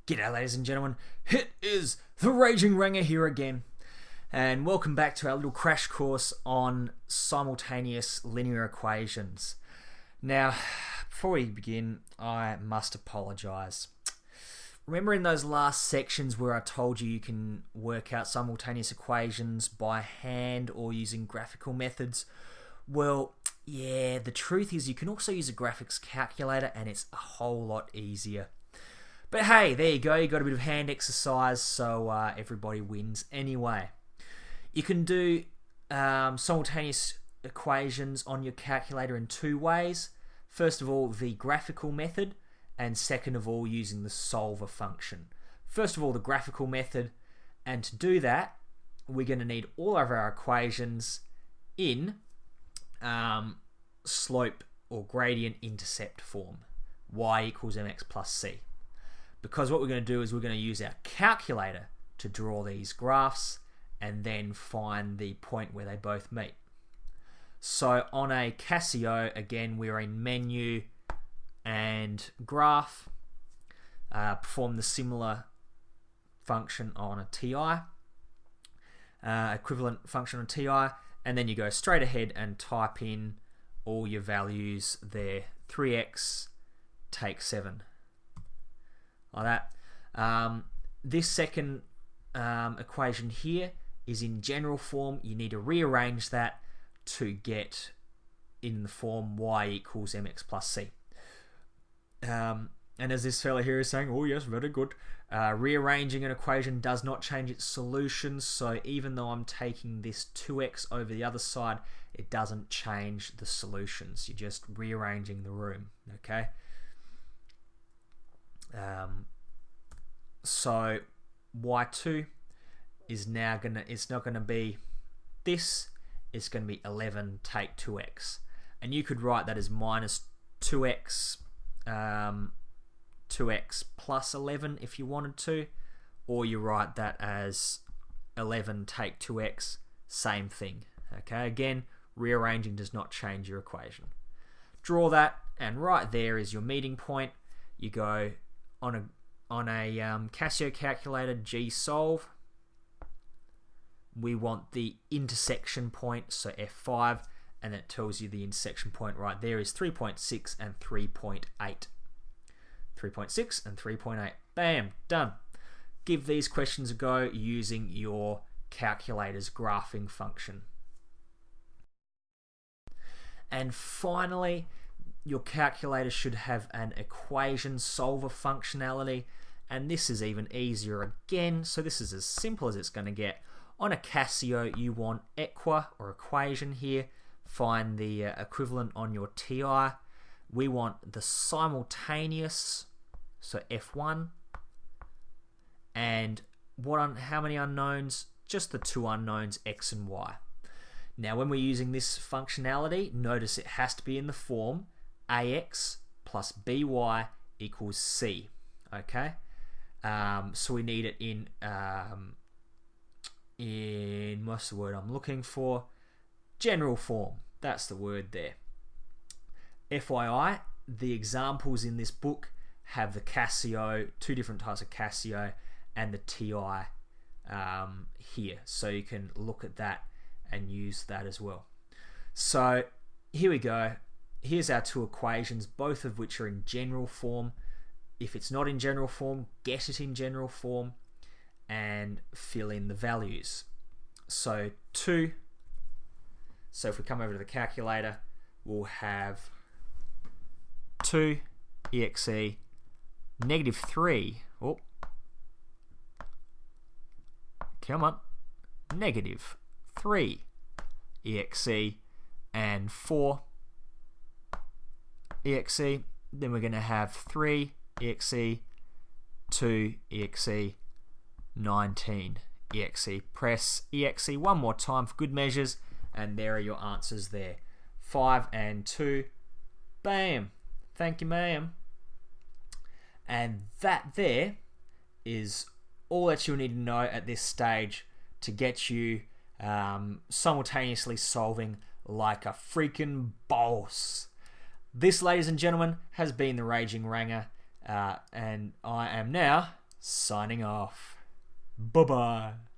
G'day ladies and gentlemen, it is the Raging Ranga here again, and welcome back to our little crash course on simultaneous linear equations. Now, before we begin, I must apologise. Remember in those last sections where I told you can work out simultaneous equations by hand or using graphical methods? Well, yeah, the truth is you can also use a graphics calculator and it's a whole lot easier. But hey, there you go, you got a bit of hand exercise, so everybody wins anyway. You can do simultaneous equations on your calculator in two ways. First of all, the graphical method, and second of all, using the solver function. First of all, the graphical method, and to do that, we're going to need all of our equations in slope or gradient intercept form, y equals mx plus c. Because what we're going to do is we're going to use our calculator to draw these graphs and then find the point where they both meet. So on a CASIO, again, we're in menu and graph, perform the similar function on a TI, equivalent function on TI, and then you go straight ahead and type in all your values there. 3x take 7. Like that. This second equation here is in general form. You need to rearrange that to get in the form y equals mx plus c. And as this fella here is saying, oh yes, very good. Rearranging an equation does not change its solution, so even though I'm taking this 2x over the other side, it doesn't change the solutions. You're just rearranging the room, okay? So y2 is now it's not gonna be this, it's gonna be 11 take 2x, and you could write that as minus 2x 2x plus 11 if you wanted to, or you write that as 11 take 2x, same thing. Okay, again, rearranging does not change your equation. Draw that, and right there is your meeting point. You go on a CASIO calculator, gsolve. We want the intersection point, so F5, and that tells you the intersection point right there is 3.6 and 3.8. 3.6 and 3.8. Bam, done. Give these questions a go using your calculator's graphing function. And finally, your calculator should have an equation solver functionality, and this is even easier again. So this is as simple as it's going to get. On a CASIO, you want equa or equation here. Find the equivalent on your TI. We want the simultaneous, so F1. And how many unknowns? Just the two unknowns, x and y. Now, when we're using this functionality, notice it has to be in the form ax plus by equals c. Okay, so we need it in what's the word I'm looking for? General form. That's the word there. FYI, the examples in this book have the CASIO, two different types of CASIO, and the TI here, so you can look at that and use that as well. So here we go. Here's our two equations, both of which are in general form. If it's not in general form, get it in general form and fill in the values. So 2, so if we come over to the calculator, we'll have 2 exe negative 3, oh, come on, negative 3 exe and 4 exe. Then we're going to have 3 exe, 2 exe, 19 exe. Press exe one more time for good measures, and there are your answers there. 5 and 2. Bam. Thank you, ma'am. And that there is all that you'll need to know at this stage to get you simultaneously solving like a freaking boss. This, ladies and gentlemen, has been the Raging Ranga, and I am now signing off. Bye-bye.